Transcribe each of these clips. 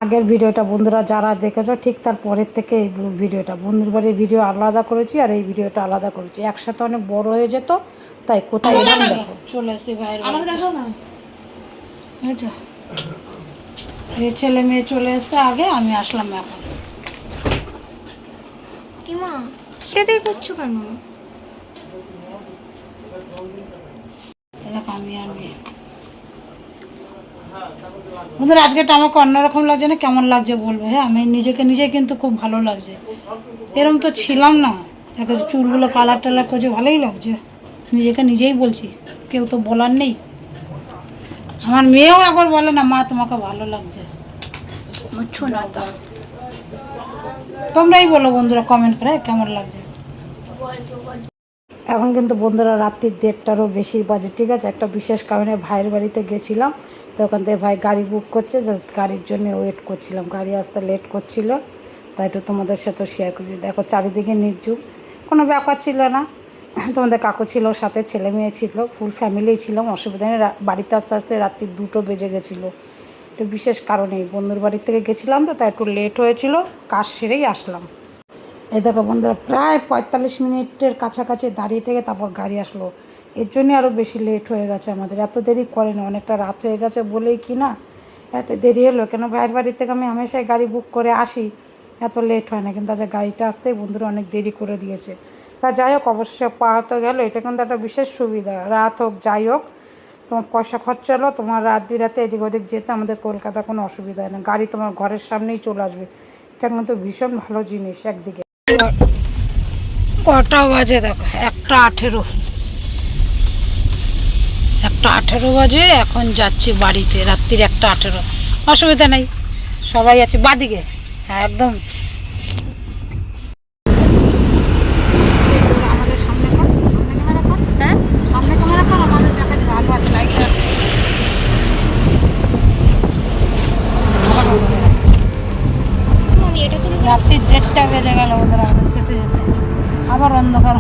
আগের ভিডিওটা বন্ধুরা যারা দেখেছো ঠিক তার পরের থেকে এই ভিডিওটা বন্ধুর বাড়ির ভিডিও আলাদা করেছি আর এই ভিডিওটা আলাদা করেছি, একসাথে অনেক বড় হয়ে যেত তাই কোথায় এলাম দেখো চলে এসেছি ভাইয়ের বাড়িতে। দেখো না এই ছেলে মেয়ে চলে এসছে আগে, আমি আসলাম এখন। কি মা সেটাই করছো কেন? দেখো আমি আর মেয়ে বন্ধুরা আজকেটা আমাকে অন্যরকম লাগছে না, কেমন লাগছে বলবে। হ্যাঁ আমি নিজেকে নিজে কিন্তু খুব ভালো লাগছে, এরম তো ছিলাম না। দেখো চুলগুলো কালার টালার করছে, ভালোই লাগছে, নিজেকে নিজেই বলছি, কেউ তো বলার নেই। আমার মেয়েও একবার বলে না মা তোমাকে ভালো লাগছে, বুঝছো না তো? তোমরাই বলো বন্ধুরা কমেন্ট করে কেমন লাগছে। এখন কিন্তু বন্ধুরা রাত্রির 1:30টারও বেশি বাজে, ঠিক আছে। একটা বিশেষ কারণে ভাইয়ের বাড়িতে গেছিলাম, তো ওখান থেকে ভাই গাড়ি বুক করছে, জাস্ট গাড়ির জন্য ওয়েট করছিলাম, গাড়ি আসতে লেট করছিল, তাই একটু তোমাদের সাথে শেয়ার করছি। দেখো চারিদিকে নির্জুম, কোনো ব্যাপার ছিল না। তোমাদের কাকু ছিল সাথে, ছেলে মেয়ে ছিল, ফুল ফ্যামিলিই ছিলাম, অসুবিধা নেই। বাড়িতে আসতে আসতে রাত্রি 2টো বেজে গেছিলো। একটু বিশেষ কারণেই বন্ধুর বাড়ির থেকে গেছিলাম, তো তাই একটু লেট হয়েছিল, কাজ সেরেই আসলাম। এই দেখো বন্ধুরা প্রায় 45 মিনিটের কাছাকাছি দাঁড়িয়ে থেকে তারপর গাড়ি আসলো, এর জন্যই আরও বেশি লেট হয়ে গেছে আমাদের। এত দেরি করে না, অনেকটা রাত হয়ে গেছে বলেই কি না এত দেরি হলো। কেন ভাইয়ের বাড়ির থেকে আমি হামেশাই গাড়ি বুক করে আসি, এত লেট হয় না, কিন্তু আজ গাড়িটা আসতেই বন্ধুরা অনেক দেরি করে দিয়েছে। তা যাই হোক অবশ্যই পাওয়া তো গেলো, এটা কিন্তু একটা বিশেষ সুবিধা। রাত হোক যাই হোক তোমার পয়সা খরচা হলো, তোমার রাত বিরাতে এদিক ওদিক যেতে আমাদের কলকাতা কোনো অসুবিধা হয় না, গাড়ি তোমার ঘরের সামনেই চলে আসবে। এটা কিন্তু ভীষণ ভালো জিনিস একদিকে। কটা বাজে দেখো, 1:18, 1:18 বাজে। এখন যাচ্ছি বাড়িতে, রাত্রির 1:18, অসুবিধা নেই, সবাই আছে বাদিকে। হ্যাঁ একদম আমাদের সামনে কর, সামনে ক্যামেরা কর, হ্যাঁ সামনে ক্যামেরা কর, আমাদের দেখাতে ভালো আছে, লাইট আছে। রাত্রির 1:30 বেজে গেল ওদের আমাদের যেতে যেতে, আবার অন্ধকার।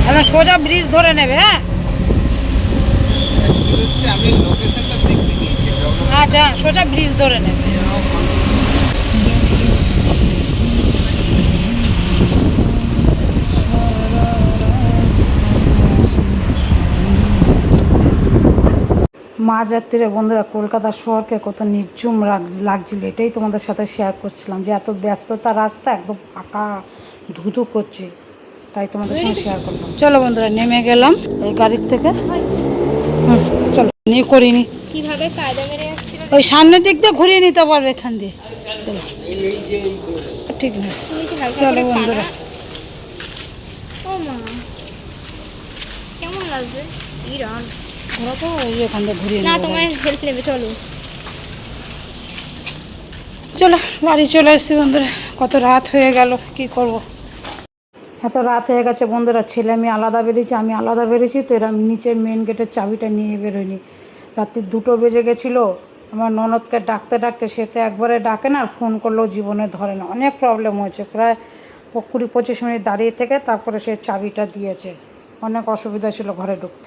এবার সোজা ব্রিজ ধরে নেবে। হ্যাঁ আচ্ছা সোজা ব্রিজ ধরে নেবে। মাঝরাত্রিরে বন্ধুরা কলকাতা শহরকে কত নির্ঝুম লাগছিল, এটাই তোমাদের সাথে শেয়ার করছিলাম, যে এত ব্যস্ততা, রাস্তা একদম ফাঁকা ধুধু করছে, তাই তোমাদের সঙ্গে শেয়ার করলাম। চলো বন্ধুরা নেমে গেলাম এই গাড়ির থেকে। চলো নিয়ে করিনি, কিভাবে কায়দা মেরে যাচ্ছিল? ওই সামনের দিক দিয়ে ঘুরিয়ে নিতে পারবে এখান দিয়ে। চলো ঠিক না, চলো বন্ধুরা। ও মা কেমন লাগছে? ইরান ওরা তো ওই এখান দিয়ে ঘুরিয়ে না নেবো। তোমার হেল্প নেবে, চলো। চলো বাড়ি চলে এসেছি বন্ধুরা, কত রাত হয়ে গেল, কি করব। এত রাত হয়ে গেছে বন্ধুরা, ছেলে মেয়ে আলাদা বেরিয়েছে, আমি আলাদা বেরিয়েছি, তো এরা নিচের মেন গেটের চাবিটা নিয়ে বেরোয়নি। রাত্রি 2টো বেজে গেছিলো, আমার ননদকে ডাকতে ডাকতে সে তো একবারে ডাকে না, আর ফোন করলেও জীবনে ধরে না, অনেক প্রবলেম হয়েছে, প্রায় 20-25 মিনিট দাঁড়িয়ে থেকে তারপরে সে চাবিটা দিয়েছে, অনেক অসুবিধা ছিল ঘরে ঢুকতে।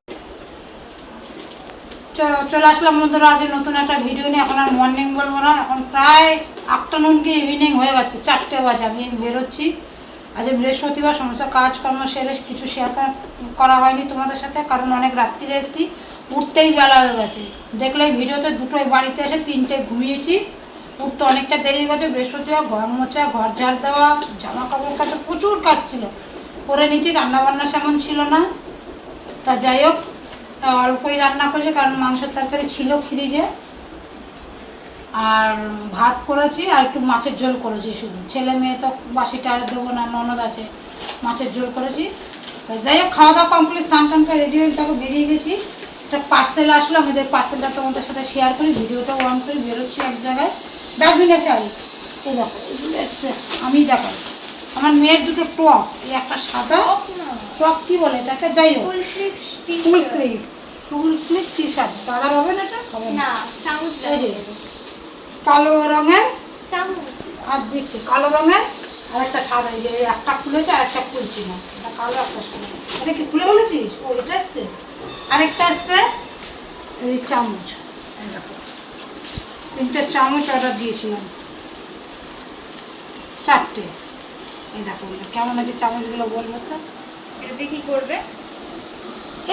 চলে আসলাম বন্ধুরা আজ নতুন একটা ভিডিও নিয়ে। এখন আর মর্নিং বলবো না, এখন প্রায় আফটারনুন কি ইভিনিং হয়ে গেছে, 4টে বাজে, আমি বেরোচ্ছি। আজ বৃহস্পতিবার, সমস্ত কাজকর্ম সেরে কিছু শেয়ার করা হয়নি তোমাদের সাথে, কারণ অনেক রাত্রিরে এসেছি, উঠতেই বেলা হয়ে গেছে। দেখলে এই ভিডিওতে 2টোয় বাড়িতে এসে 3টে ঘুমিয়েছি, উঠতে অনেকটা দেরি হয়ে গেছে। বৃহস্পতিবার ঘর মোছা, ঘর ঝাড় দেওয়া, জামা কাপড় কাচা, প্রচুর কাজ ছিল, করে নিয়েছি। রান্নাবান্না সেমন ছিল না, তা যাই হোক অল্পই রান্না করেছি, কারণ মাংসের তরকারি ছিল ফ্রিজে, আর ভাত করেছি, আর একটু মাছের ঝোল করেছি শুধু। ছেলে মেয়ে তো বাসিটা আর দেবো না, ননদ আছে, মাছের ঝোল করেছি। যাই হোক খাওয়া দাওয়া কমপ্লিট, স্নান টান করে রেডি হয়ে তাকে বেরিয়ে গেছি। একটা পার্সেল আসলো, আমাদের পার্সেলটা তোমাদের সাথে শেয়ার করি, ভিডিওটা অন করি, বেরোচ্ছি এক জায়গায়, ডাস্টবিনে চাই। এই দেখো এগুলো এসছে, আমি দেখাই, আমার মেয়ের দুটো টপ, এই একটা সাদা টপ, কি বলে এটাকে, যাই হোক full sleeve full sleeve T shirt. দাদার হবে না, এটা হবে না। না চামচ এই যে কালো রঙের, চামচ আর দেখছি কালো রঙের, আর একটা সাদা। এই যে একটা খুলেছে আর একটা খুলছি না, এটা কালো একটা সাদা। এটা কি খুলে বলেছিস? ও এটা এসছে। আরেকটা এসছে এই চামচ, এই দেখো 3টে চামচ অর্ডার দিয়েছিলাম, 4টে। এই দেখো কেমন আছে চামচগুলো, বলবো তো। এটা দিয়ে কি করবে?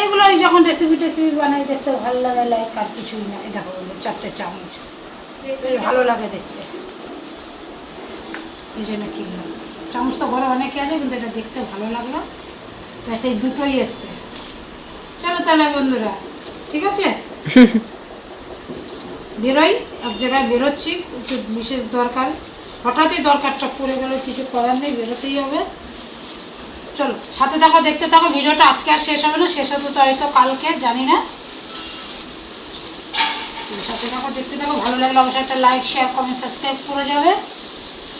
এগুলো ওই যখন রেসিপি বানাই দেখতে ভালো লাগে, লাইক আর কিছুই না। এই দেখো 4টে চামচ, বেশ ভালো লাগে দেখতে, এই জন্য কিনলাম। চামচ তো ঘরে অনেকে আছে, কিন্তু এটা দেখতে ভালো লাগলো, তাই সেই দুটোই এসছে। চলো তাহলে বন্ধুরা, ঠিক আছে, বেরোই, এক জায়গায় বেরোচ্ছি, একটু বিশেষ দরকার, হঠাৎই দরকারটা পড়ে গেল, কিছু করার নেই, বেরোতেই হবে। চলো সাথে থাকো, দেখতে থাকো ভিডিওটা। আজকে আর শেষ হবে না, শেষ হতো তো হয়তো কালকে, জানি না। সাথে থাকো, দেখতে থাকো, ভালো লাগলে অবশ্যই একটা লাইক, শেয়ার, কমেন্ট, সাবস্ক্রাইব করে যাবে।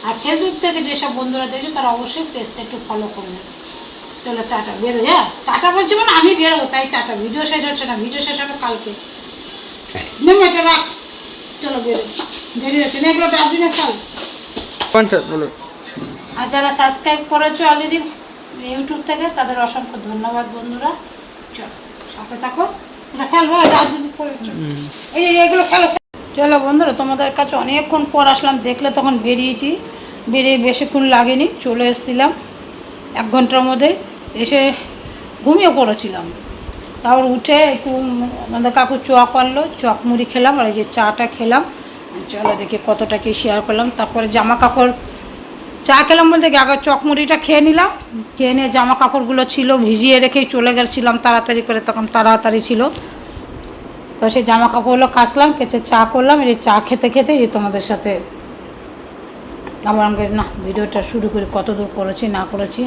আর ফেসবুক থেকে যেসব বন্ধুরা দেখছো তারা অবশ্যই পেজটা একটু ফলো করবে। চলো টাটা, বেরোই। হ্যাঁ টাটা বলছি মানে আমি বেরোবো, তাই টাটা। ভিডিও শেষ হচ্ছে না, ভিডিও শেষ হবে কালকে। নেমে এটা রাখ, চলো বেরোই, দেরি হচ্ছে না, এগুলো ডাস্টবিনে ফেল। বলো। আর যারা সাবস্ক্রাইব করেছো অলরেডি ইউটিউব থেকে, তাদের অসংখ্য ধন্যবাদ বন্ধুরা। চলো সাথে থাকো, এটা ফেলবো, ডাস্টবিনে পড়েছো, এই যে এগুলো ফেলো। চলো বন্ধুরা, তোমাদের কাছে অনেকক্ষণ পর আসলাম, দেখলে তখন বেরিয়েছি, বেরিয়ে বেশিক্ষণ লাগেনি, চলে এসেছিলাম 1 ঘন্টার মধ্যে। এসে ঘুমিয়ে পড়েছিলাম, তারপর উঠে একটু আমাদের কাকু চক আনলো, চক মুড়ি খেলাম, আর এই যে চাটা খেলাম। চলো দেখি কতটা কি শেয়ার করলাম। তারপরে জামা কাপড়, চা খেলাম বলতে কি আগে চক মুড়িটা খেয়ে নিলাম, খেয়ে নিয়ে জামা কাপড়গুলো ছিল ভিজিয়ে রেখেই চলে গেছিলাম তাড়াতাড়ি করে, তখন তাড়াতাড়ি ছিল, তো সেই জামা কাপড়গুলো কাচলাম, কেচে চা করলাম। এই চা খেতে খেতে এই তোমাদের সাথে আবার আমাকে না ভিডিওটা শুরু করি, কত দূর করেছি না করেছি,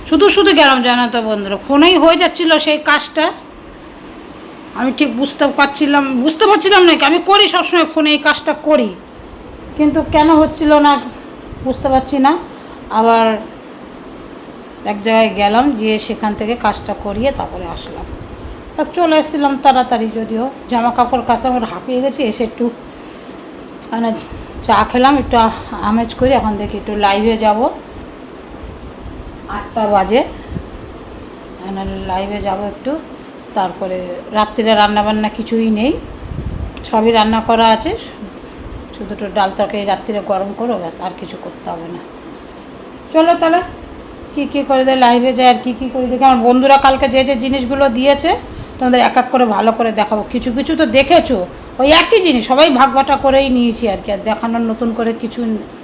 শুধু শুধু গেলাম জানো তো বন্ধুরা, ফোনেই হয়ে যাচ্ছিলো সেই কাজটা, আমি ঠিক বুঝতে পারছিলাম না কি, আমি করি সবসময় ফোনে এই কাজটা করি, কিন্তু কেন হচ্ছিল না বুঝতে পারছি না। আবার এক জায়গায় গেলাম, গিয়ে সেখান থেকে কাজটা করিয়ে তারপরে আসলাম, চলে এসেছিলাম তাড়াতাড়ি। যদিও জামা কাপড় কাচলাম, হাঁপিয়ে গেছি, এসে একটু মানে চা খেলাম, একটু আমেজ করি। এখন দেখি একটু লাইভে যাব, 8টা বাজে, লাইভে যাব একটু। তারপরে রাত্রিরে রান্নাবান্না কিছুই নেই, সবই রান্না করা আছে, শুধু একটু ডাল তরকারি রাত্রিরে গরম করো, ব্যাস, আর কিছু করতে হবে না। চলো তাহলে কী করে দেয় লাইভে যায়, আর কী করে দেখি। আমার বন্ধুরা কালকে যে যে জিনিসগুলো দিয়েছে তোমাদের এক এক করে ভালো করে দেখাবো। কিছু কিছু তো দেখেছো, ওই একই জিনিস সবাই ভাগবাটা করেই নিয়েছি আর কি, আর দেখানোর নতুন করে কিছু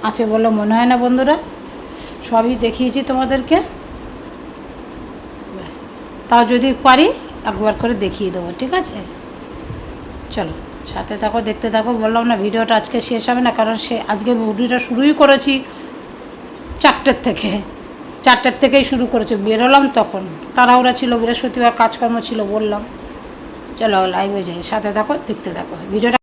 আছে বলে মনে হয় না বন্ধুরা, সবই দেখিয়েছি তোমাদেরকে। তাও যদি পারি একবার করে দেখিয়ে দেবো, ঠিক আছে। চলো সাথে থাকো, দেখতে থাকো। বললাম না ভিডিওটা আজকে শেষ হবে না, কারণ আজকে ভিডিওটা শুরুই করেছি 4টের থেকে, 4টের থেকেই শুরু করেছি, বেরোলাম তখন তাড়াহুড়া ছিল, বৃহস্পতিবার কাজকর্ম ছিল বললাম। চলো লাইভে যাই, সাথে থাকো, দেখতে থাকো ভিডিওটা।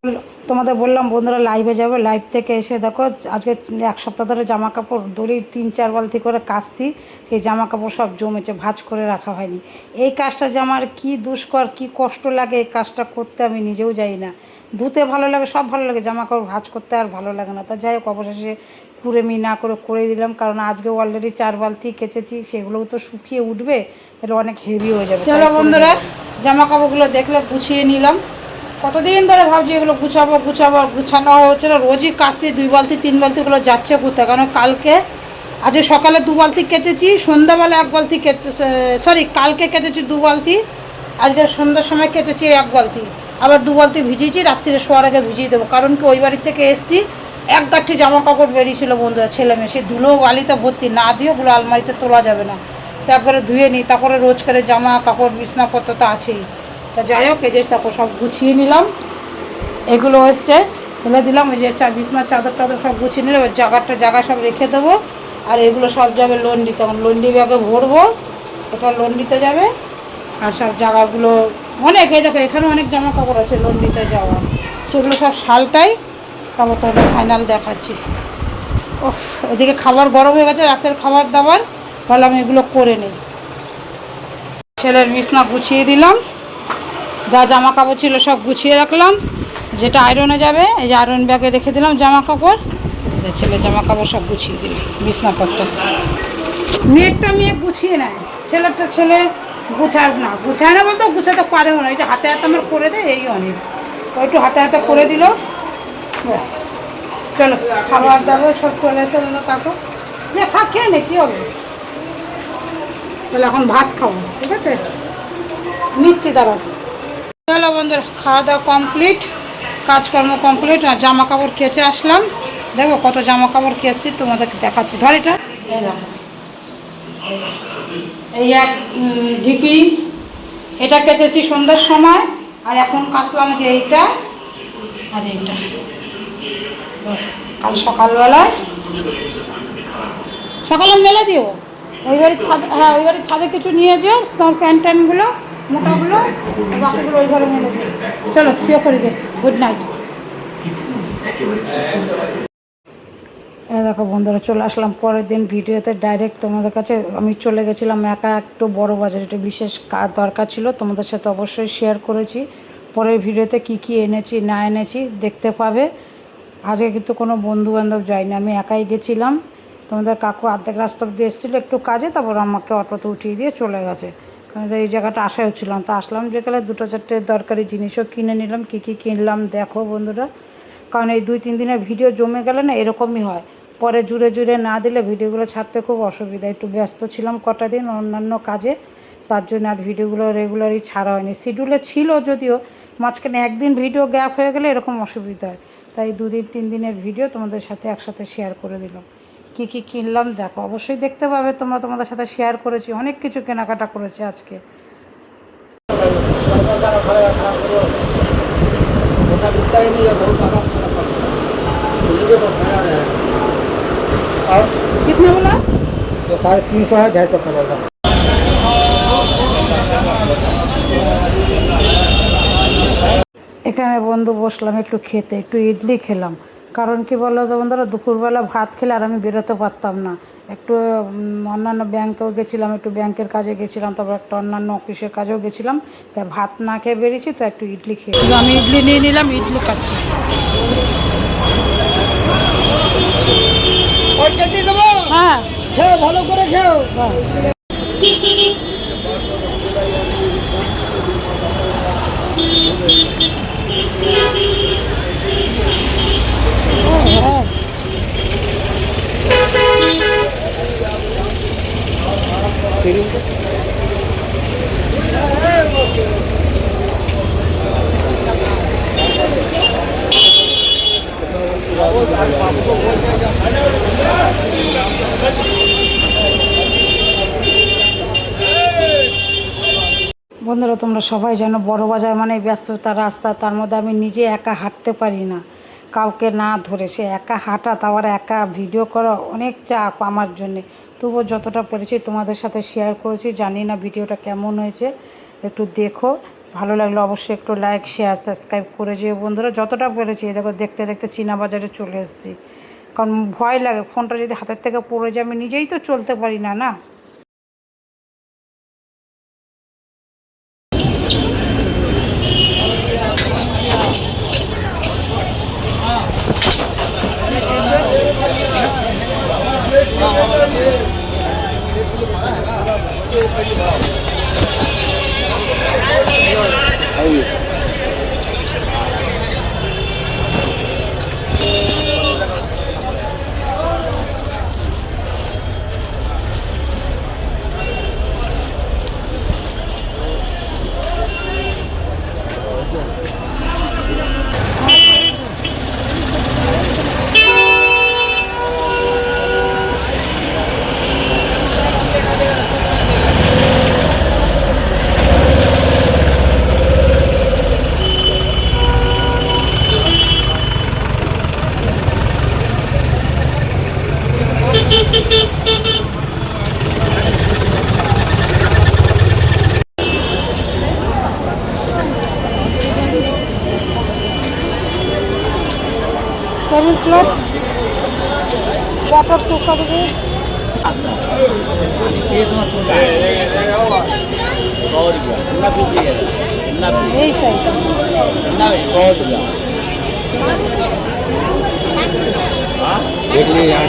তোমাদের বললাম বন্ধুরা লাইভে যাবে, লাইভ থেকে এসে দেখো আজকে 1 সপ্তাহ ধরে জামা কাপড় দড়ি 3-4 বালতি করে কাচছি, সেই জামা কাপড় সব জমেছে, ভাঁজ করে রাখা হয়নি। এই কাজটা যে আমার কী দুষ্কর, কী কষ্ট লাগে এই কাজটা করতে, আমি নিজেও যাই না। ধুতে ভালো লাগে, সব ভালো লাগে, জামা কাপড় ভাঁজ করতে আর ভালো লাগে না। তা যাই হোক, অবশেষে কুড়েমি না করে দিলাম, কারণ আজকে অলরেডি 4 বালতি কেচেছি, সেগুলোও তো শুকিয়ে উঠবে, তাহলে অনেক হেভি হয়ে যাবে। চলো বন্ধুরা, জামা কাপড়গুলো দেখলে গুছিয়ে নিলাম, কতদিন ধরে ভাবছি এগুলো গুছাবো, গুছানো হচ্ছে না, রোজই কাচছি, 2 বালতি 3 বালতিগুলো যাচ্ছে কোথায়, কারণ কালকে আজকে সকালে 2 বালতি কেচেছি, সন্ধ্যাবেলা 1 বালতি কালকে কেচেছি 2 বালতি, আজকে সন্ধ্যার সময় কেচেছি 1 বালতি, আবার 2 বালতি ভিজিয়েছি, রাত্রিরে শোয়ার আগে ভিজিয়ে দেবো, কারণ কি ওই বাড়ির থেকে এসেছি, 1 গাঁঠি জামা কাপড় বেরিয়েছিল বন্ধুরা, ছেলে মেয়ে, সে ধুলো বালিতে ভর্তি, না দিয়ে ওগুলো আলমারিতে তোলা যাবে না, তো একবারে ধুয়ে নিই, তারপরে রোজকারে জামা কাপড় বিছনাপত্র তো আছেই। তা যাই হোক, এই যে তারপর সব গুছিয়ে নিলাম, এগুলো ওয়েস্টে ফেলে দিলাম, ওই যে বিছনার চাদর সব গুছিয়ে নিলাম, ওই জায়গা সব রেখে দেবো, আর এগুলো সব যাবে লন্ডি, তখন লন্ডি ব্যাগে ভরবো, এটা লন্ডিতে যাবে, আর সব জায়গাগুলো অনেক, এই দেখো এখানে অনেক জামা কাপড় আছে লন্ডিতে যাওয়া, সেগুলো সব শালটাই, তারপর তো ফাইনাল দেখাচ্ছি। ওহ, এদিকে খাবার গরম হয়ে গেছে, রাতের খাবার দাবার, তাহলে আমি এগুলো করে নিই। ছেলের বিছনা গুছিয়ে দিলাম, যা জামা কাপড় ছিল সব গুছিয়ে রাখলাম, যেটা আয়রনে যাবে এই যে আয়রন ব্যাগে রেখে দিলাম জামা কাপড়, ছেলে জামা কাপড় সব গুছিয়ে দিলাম বিছনাপত্র। মেয়েরটা মেয়ে গুছিয়ে নেয়, ছেলেটা ছেলে গুছায় না বলতে গুছাতে পারেও না, এটা হাতে হাতে আমার করে দেয়, এই অনেক ও একটু হাতে হাতে করে দিল ব্যাস। চলো খাবার দাবার সব চলে এসে কাকু না খা, খেয়ে নে, কী হবে, তাহলে এখন ভাত খাবো, ঠিক আছে নিচ্ছি দাঁড়াও। চলো বন্ধুরা, খাওয়া দাওয়া কমপ্লিট, কাজকর্ম কমপ্লিট, আর জামা কাপড় কেচে আসলাম। দেখো কত জামা কাপড় কেচেছি, তোমাদেরকে দেখাচ্ছি, ধর এটা, এই দেখো এই এক ঢিপি, এটা কেচেছি সন্ধ্যার সময়, আর এখন কাচলাম যে এইটা আর এইটা, ব্যাস। কাল সকালবেলায় সকালে মেলে দিও, ওই বাড়ির ছাদে, হ্যাঁ ওই বাড়ির ছাদে কিছু নিয়ে যেও তোমার প্যান্ট ট্যান্টগুলো মোটাগুলো, বাকিগুলো ওই ঘরে মেলে দিও। চলো শুয়ে পড়ি গে, গুড নাইট। দেখো বন্ধুরা, চলে আসলাম পরের দিন ভিডিওতে ডাইরেক্ট তোমাদের কাছে। আমি চলে গেছিলাম একা একটু বড় বাজার, এটা বিশেষ কাজ দরকার ছিল, তোমাদের সাথে অবশ্যই শেয়ার করেছি। পরের ভিডিওতে কি কি এনেছি না এনেছি দেখতে পাবে। আজকে কিন্তু কোনো বন্ধু বান্ধব যায়নি, আমি একাই গেছিলাম। তোমাদের কাকু অর্ধেক রাস্তা দিয়ে এসেছিলো একটু কাজে, তারপর আমাকে অটোতে উঠিয়ে দিয়ে চলে গেছে, কারণ এই জায়গাটা আশা হচ্ছিলাম। তো আসলাম যেখানে দুটো চারটে দরকারি জিনিসও কিনে নিলাম। কী কী কিনলাম দেখো বন্ধুরা, কারণ এই 2-3 দিনের ভিডিও জমে গেলে না এরকমই হয়, পরে জুড়ে জুড়ে না দিলে ভিডিওগুলো ছাড়তে খুব অসুবিধা। একটু ব্যস্ত ছিলাম কটা দিন অন্যান্য কাজে, তার জন্য আর ভিডিওগুলো রেগুলারই ছাড়া হয়নি। শিডিউলে ছিল যদিও, মাঝখানে একদিন ভিডিও গ্যাপ হয়ে গেলে এরকম অসুবিধা হয়, তাই 2-3 দিনের ভিডিও তোমাদের সাথে একসাথে শেয়ার করে দিলাম। কী কী কিনলাম দেখো, অবশ্যই দেখতে পাবে তোমরা, তোমাদের সাথে শেয়ার করেছি, অনেক কিছু কেনাকাটা করেছি আজকে। कितना बोला? तो 350 है, 250 पड़ेगा। এখানে বন্ধু বসলাম একটু খেতে, একটু ইডলি খেলাম। কারণ কি বলো তো বন্ধুরা, দুপুরবেলা ভাত খেলে আর আমি বেরোতে পারতাম না। একটু অন্যান্য ব্যাংকেও গেছিলাম, একটু ব্যাংকের কাজে গেছিলাম, তারপর একটা অন্যান্য অফিসের কাজেও গেছিলাম, তাই ভাত না খেয়ে বেরিয়েছি, তাই একটু ইডলি খেয়ে আমি ইডলি নিয়ে নিলাম, ইডলি খাচ্ছি। হ্যাঁ খেও, ভালো করে খেও। বন্ধুরা তোমরা সবাই জানো বড় বাজার মানে ব্যস্ততা রাস্তা, তার মধ্যে আমি নিজে একা হাঁটতে পারি না, কাউকে না ধরে। সে একা হাঁটা, তারপর একা ভিডিও করা অনেক চাপ আমার জন্যে। তবুও যতটা পেরেছি তোমাদের সাথে শেয়ার করেছি। জানি না ভিডিওটা কেমন হয়েছে, একটু দেখো, ভালো লাগলে অবশ্যই একটু লাইক শেয়ার সাবস্ক্রাইব করে যেও বন্ধুরা। যতটা পেরেছি দেখো, দেখতে দেখতে চীনা বাজারে চলে এসেছি, কারণ ভয় লাগে ফোনটা যদি হাতের থেকে পড়ে যায়, আমি নিজেই তো চলতে পারি না না। টেবিল ক্লথ मटर टू कर दीजिए। यही सही देख लिए यहाँ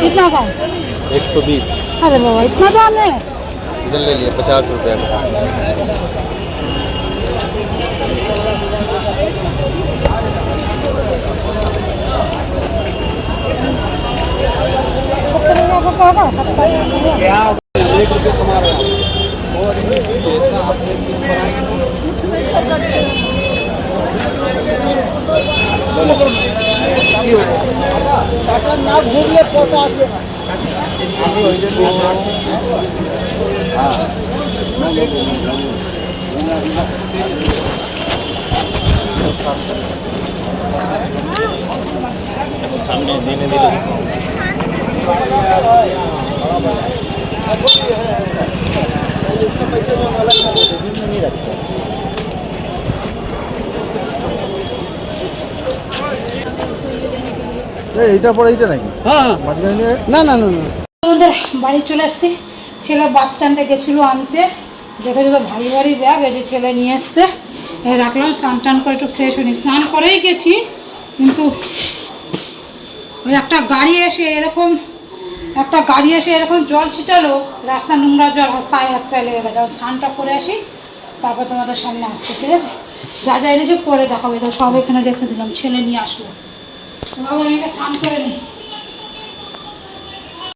कितना का? 120 अरे बाबा इतना दाम है। इधर ले लिए 50 रुपये का। एक रुपये कमा रहे हैं টাকা না ঘুরলে পয়সা আসবে না। सामने देने दिल এইটা পরে এইটা নাকি হ্যাঁ মাঝখানে না না না না আমাদের বাড়ি চলে আসছি। ছেলে বাস স্ট্যান্ডে গেছিলো আনতে, দেখেছি তো ভারী ভারী ব্যাগ এসে ছেলে নিয়ে এসছে। রাখলাম, স্নান টান করে একটু ফ্রেশ হয়নি, স্নান করেই গেছি কিন্তু ওই একটা গাড়ি এসে এরকম জল ছিটালো, রাস্তা নোংরা জল পায়ে হাত পায়ে লেগে গেছে। স্নানটা করে আসি তারপর তোমাদের সামনে আসছে, ঠিক আছে? যা যা এনেছে পরে দেখাবে, তো সব এখানে রেখে দিলাম, ছেলে নিয়ে আসলো। বাবা মেয়েকে স্নান করে নি।